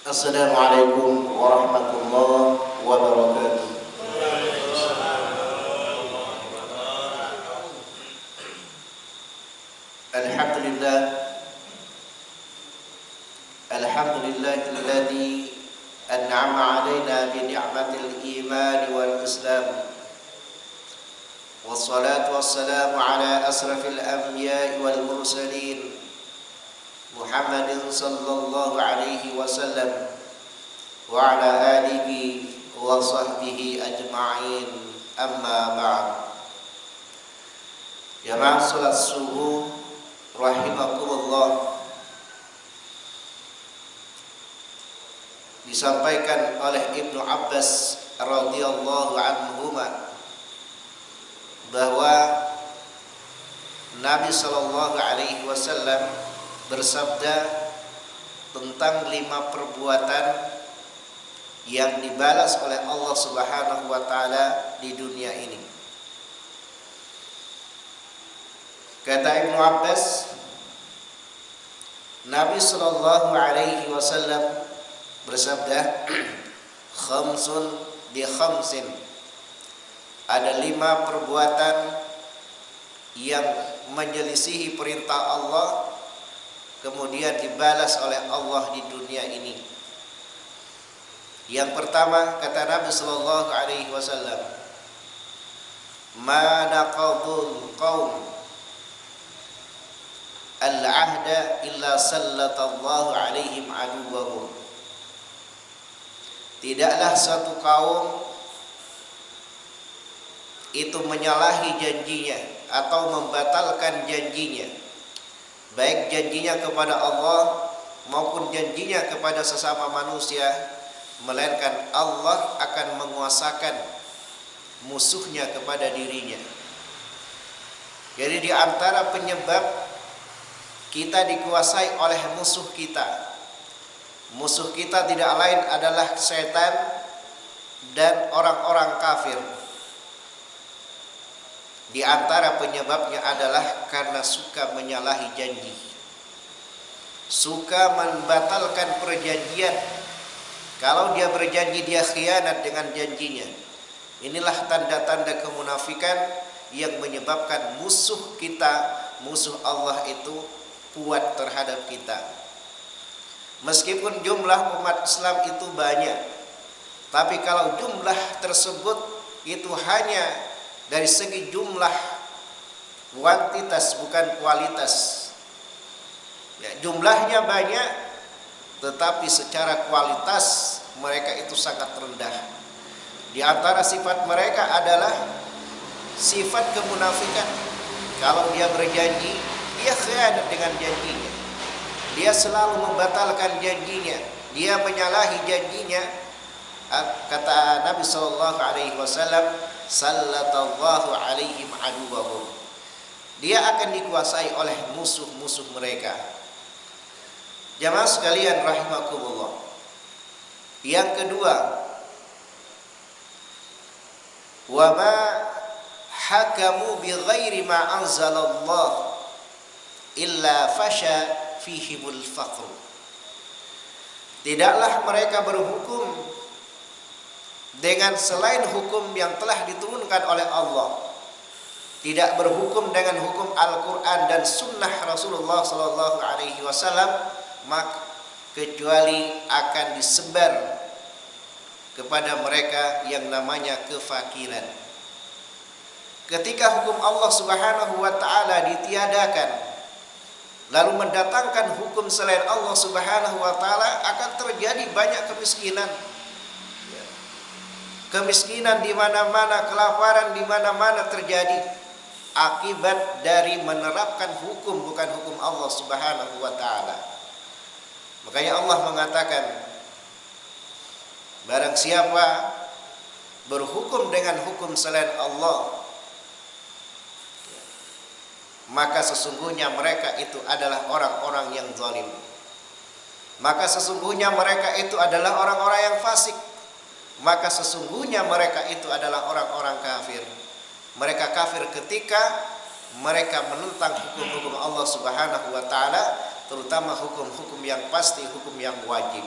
Assalamualaikum warahmatullahi wabarakatuh. Alhamdulillah, alhamdulillahilladzi an'ama 'alaina bi ni'matil iman wal islam. Wassalatu wassalamu ala asrafil anbiya'i wal mursalin Muhammadin sallallahu alaihi wasallam wa ala alihi wa sahbihi ajma'in, amma ba'd. Jamaah salat subuh rahimakumullah, disampaikan oleh Ibnu Abbas radhiyallahu anhuma bahwa Nabi sallallahu alaihi wasallam bersabda tentang 5 perbuatan yang dibalas oleh Allah Subhanahu wa taala di dunia ini. Kata Ibnu Abbas, Nabi sallallahu alaihi wasallam bersabda, khamsun bi khamsin. Ada 5 perbuatan yang menyelisihi perintah Allah kemudian dibalas oleh Allah di dunia ini. Yang pertama, kata Nabi sallallahu alaihi wasallam, ma naqadul qaum al-ahda illa sallatallahu alaihim aduwwahum. Tidaklah satu kaum itu menyalahi janjinya atau membatalkan janjinya, baik janjinya kepada Allah maupun janjinya kepada sesama manusia, melainkan Allah akan menguasakan musuhnya kepada dirinya. Jadi di antara penyebab kita dikuasai oleh musuh kita, musuh kita tidak lain adalah setan dan orang-orang kafir. Di antara penyebabnya adalah karena suka menyalahi janji, suka membatalkan perjanjian. Kalau dia berjanji, dia khianat dengan janjinya. Inilah tanda-tanda kemunafikan yang menyebabkan musuh kita, musuh Allah itu kuat terhadap kita. Meskipun jumlah umat Islam itu banyak, tapi kalau jumlah tersebut itu hanya dari segi jumlah kuantitas bukan kualitas, ya, jumlahnya banyak tetapi secara kualitas mereka itu sangat rendah. Di antara sifat mereka adalah sifat kemunafikan. Kalau dia berjanji, dia khianat dengan janjinya, dia selalu membatalkan janjinya, dia menyalahi janjinya. Kata Nabi sallallahu alaihi wasallam, sallatallahu alaihim aduwwahum. Dia akan dikuasai oleh musuh-musuh mereka. Jamaah sekalian rahimakumullah. Yang kedua, wa ma hakamu bi ghairi ma anzalallah illa fasha fihimul faqr. Tidaklah mereka berhukum dengan selain hukum yang telah diturunkan oleh Allah, tidak berhukum dengan hukum Al-Quran dan Sunnah Rasulullah Sallallahu Alaihi Wasallam, maka kecuali akan disebar kepada mereka yang namanya kefakiran. Ketika hukum Allah Subhanahu Wa Taala ditiadakan, lalu mendatangkan hukum selain Allah Subhanahu Wa Taala, akan terjadi banyak kemiskinan. Kemiskinan di mana-mana, kelaparan di mana-mana terjadi akibat dari menerapkan hukum bukan hukum Allah Subhanahu wa taala. Makanya Allah mengatakan, barang siapa berhukum dengan hukum selain Allah, maka sesungguhnya mereka itu adalah orang-orang yang zalim. Maka sesungguhnya mereka itu adalah orang-orang yang fasik. Maka sesungguhnya mereka itu adalah orang-orang kafir. Mereka kafir ketika mereka menentang hukum-hukum Allah Subhanahu wa taala, terutama hukum-hukum yang pasti, hukum yang wajib.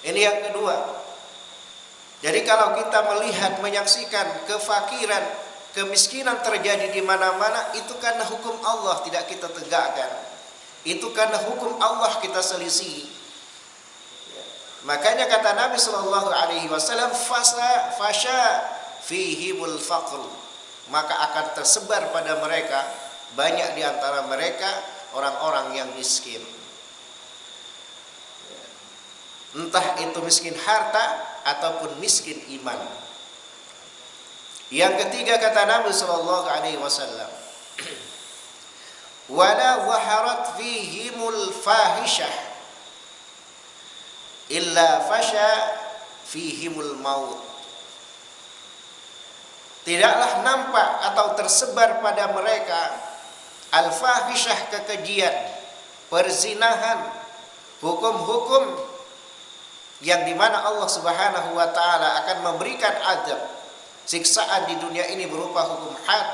Ini yang kedua. Jadi kalau kita melihat, menyaksikan kefakiran, kemiskinan terjadi di mana-mana, itu karena hukum Allah tidak kita tegakkan. Itu karena hukum Allah kita selisih. Makanya kata Nabi Shallallahu Alaihi Wasallam, fasha fihimul faqr, maka akan tersebar pada mereka, banyak di antara mereka orang-orang yang miskin. Entah itu miskin harta ataupun miskin iman. Yang ketiga kata Nabi Shallallahu Alaihi Wasallam, wala zaharat fihimul fahishah illa fasha fihimul maut. Tidaklah nampak atau tersebar pada mereka al-fahishah, kekejian, perzinahan, hukum-hukum yang dimana Allah Subhanahu wa ta'ala akan memberikan azab, siksaan di dunia ini berupa hukum had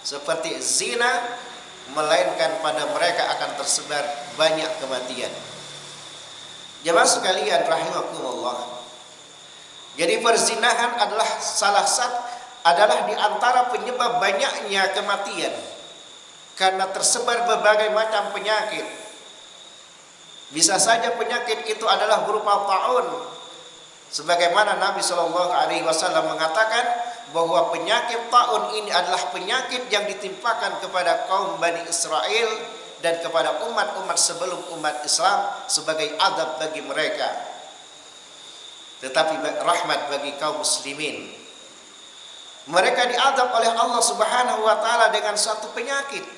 seperti zina, melainkan pada mereka akan tersebar banyak kematian. Jemaah sekalian rahimakumullah. Jadi perzinahan adalah di antara penyebab banyaknya kematian karena tersebar berbagai macam penyakit. Bisa saja penyakit itu adalah berupa taun, sebagaimana Nabi Shallallahu Alaihi Wasallam mengatakan bahwa penyakit taun ini adalah penyakit yang ditimpakan kepada kaum Bani Israel dan kepada umat-umat sebelum umat Islam sebagai adab bagi mereka, tetapi rahmat bagi kaum muslimin. Mereka diadab oleh Allah Subhanahu wa ta'ala dengan suatu penyakit.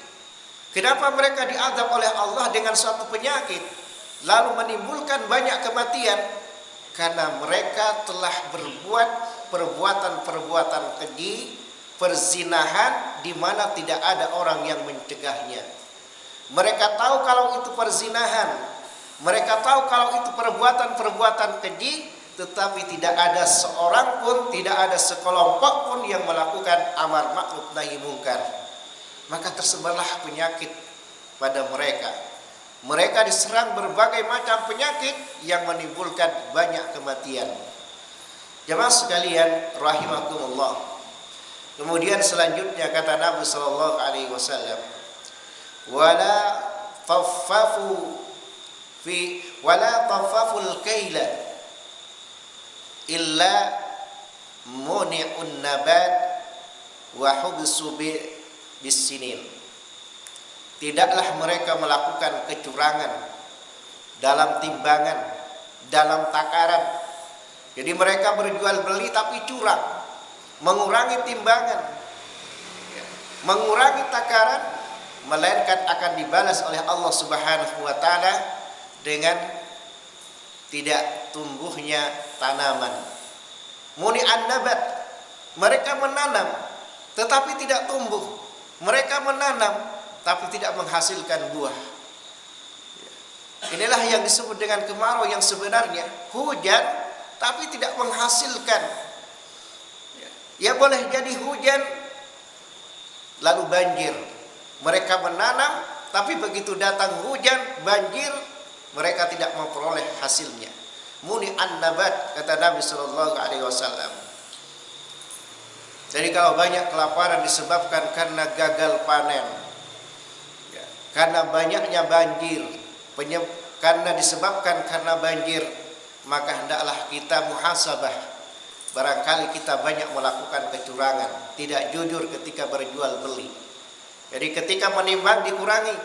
Kenapa mereka diadab oleh Allah dengan suatu penyakit lalu menimbulkan banyak kematian? Karena mereka telah berbuat perbuatan-perbuatan keji, perzinahan di mana tidak ada orang yang mencegahnya. Mereka tahu kalau itu perzinahan, mereka tahu kalau itu perbuatan-perbuatan keji, tetapi tidak ada seorang pun, tidak ada sekelompok pun yang melakukan amar ma'ruf nahi mungkar. Maka tersebarlah penyakit pada mereka. Mereka diserang berbagai macam penyakit yang menimbulkan banyak kematian. Jemaah sekalian rahimakumullah. Kemudian selanjutnya kata Nabi sallallahu alaihi wasallam, wala taffaful kaila illa muni'un nabat wa hubsu bisinin. Tidaklah mereka melakukan kecurangan dalam timbangan, dalam takaran. Jadi mereka berjual beli tapi curang, mengurangi timbangan, mengurangi takaran, melainkan akan dibalas oleh Allah Subhanahu wa ta'ala dengan tidak tumbuhnya tanaman. Muni'an nabat, mereka menanam tetapi tidak tumbuh. Mereka menanam tapi tidak menghasilkan buah. Inilah yang disebut dengan kemarau yang sebenarnya, hujan tapi tidak menghasilkan. Ya boleh jadi hujan lalu banjir. Mereka menanam tapi begitu datang hujan, banjir, mereka tidak memperoleh hasilnya. Muni'an nabat, kata Nabi sallallahu alaihi wasallam. Jadi kalau banyak kelaparan disebabkan karena gagal panen, karena banyaknya banjir, karena disebabkan karena banjir, maka hendaklah kita muhasabah. Barangkali kita banyak melakukan kecurangan, tidak jujur ketika berjual beli. Jadi ketika menimbang dikurangi,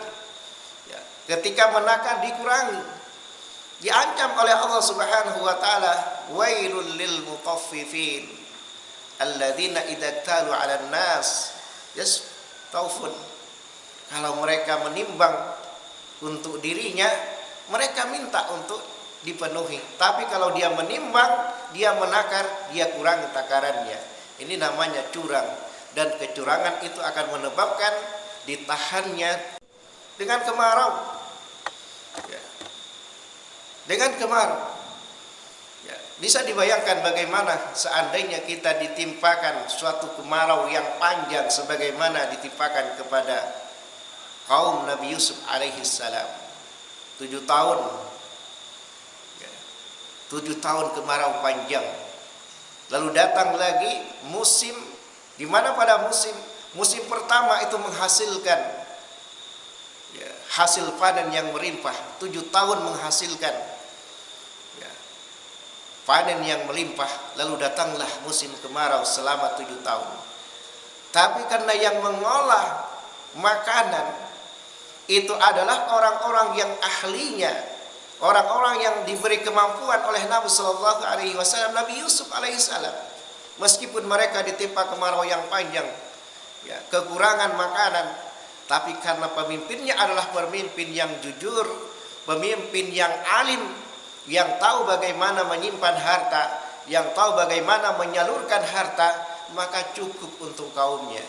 ketika menakar dikurangi. Diancam oleh Allah Subhanahu wa taala, wailul lil mutaffifin alladzina idza talu 'alan nas yastawfun. Kalau mereka menimbang untuk dirinya, mereka minta untuk dipenuhi. Tapi kalau dia menimbang, dia menakar, dia kurangi takarannya. Ini namanya curang, dan kecurangan itu akan menyebabkan ditahannya dengan kemarau. Dengan kemarau. Bisa dibayangkan bagaimana seandainya kita ditimpakan suatu kemarau yang panjang sebagaimana ditimpakan kepada kaum Nabi Yusuf alaihi salam. 7 tahun 7 tahun kemarau panjang. Lalu datang lagi musim, di mana pada musim pertama itu menghasilkan hasil panen yang melimpah. 7 tahun menghasilkan panen yang melimpah. Lalu datanglah musim kemarau selama 7 tahun. Tapi karena yang mengolah makanan itu adalah orang-orang yang ahlinya, orang-orang yang diberi kemampuan oleh Nabi Sallallahu Alaihi Wasallam, Nabi Yusuf Alaihissalam. Meskipun mereka ditimpa kemarau yang panjang, kekurangan makanan, tapi karena pemimpinnya adalah pemimpin yang jujur, pemimpin yang alim, yang tahu bagaimana menyimpan harta, yang tahu bagaimana menyalurkan harta, maka cukup untuk kaumnya.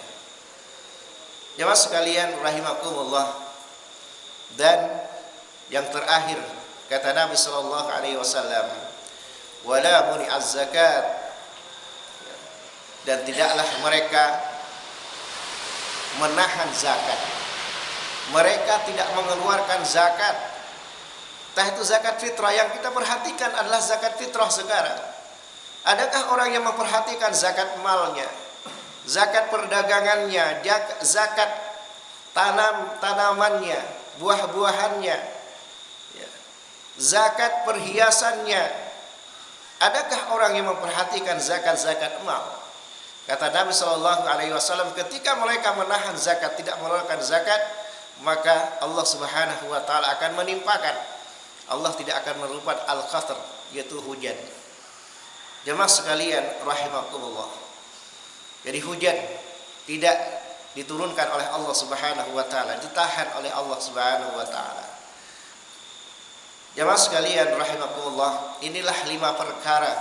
Jemaah sekalian rahimakumullah. Dan yang terakhir kata Nabi sallallahu alaihi wasallam, wala muni'az zakat, dan tidaklah mereka menahan zakat. Mereka tidak mengeluarkan zakat. Entah itu zakat fitrah, yang kita perhatikan adalah zakat fitrah sekarang. Adakah orang yang memperhatikan zakat malnya, zakat perdagangannya, zakat tanamannya, buah-buahannya, zakat perhiasannya? Adakah orang yang memperhatikan zakat mal? Kata Nabi Shallallahu Alaihi Wasallam, ketika mereka menahan zakat, tidak mengeluarkan zakat, maka Allah Subhanahu Wa Taala akan menimpakan. Allah tidak akan merupakan al-qatr, yaitu hujan. Jemaah sekalian rahimakumullah. Jadi hujan tidak diturunkan oleh Allah Subhanahu Wa Taala, ditahan oleh Allah Subhanahu Wa Taala. Jemaah sekalian rahimakumullah, inilah 5 perkara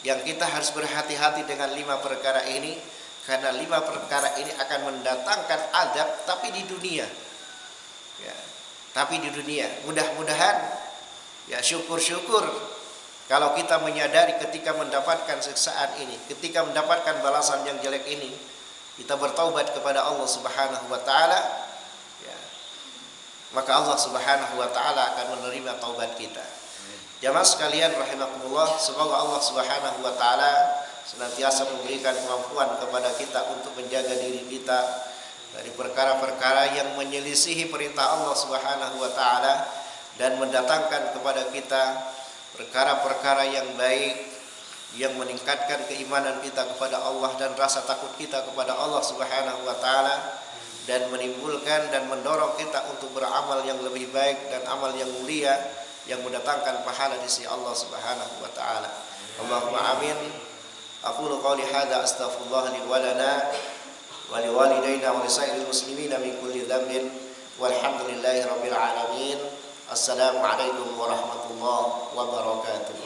yang kita harus berhati-hati dengan 5 perkara ini, karena 5 perkara ini akan mendatangkan adab tapi di dunia. Tapi di dunia. Mudah-mudahan syukur-syukur kalau kita menyadari ketika mendapatkan siksaan ini, ketika mendapatkan balasan yang jelek ini, kita bertaubat kepada Allah Subhanahu Wa Taala, maka Allah Subhanahu Wa Taala akan menerima taubat kita. Jamaah sekalian rahimakumullah, semoga Allah Subhanahu Wa Taala senantiasa memberikan kemampuan kepada kita untuk menjaga diri kita dari perkara-perkara yang menyelisihi perintah Allah Subhanahu Wa Taala dan mendatangkan kepada kita perkara-perkara yang baik, yang meningkatkan keimanan kita kepada Allah dan rasa takut kita kepada Allah Subhanahu Wa Taala, dan menimbulkan dan mendorong kita untuk beramal yang lebih baik dan amal yang mulia yang mendatangkan pahala di sisi Allah Subhanahu Wa Taala. Allahumma amin. Aqulu qawli hadza astaghfirullah li wa lana wa li walidayna wa li sa'iril muslimina min kulli dhanbin walhamdulillahi rabbil alamin. Assalamualaikum warahmatullahi wabarakatuh.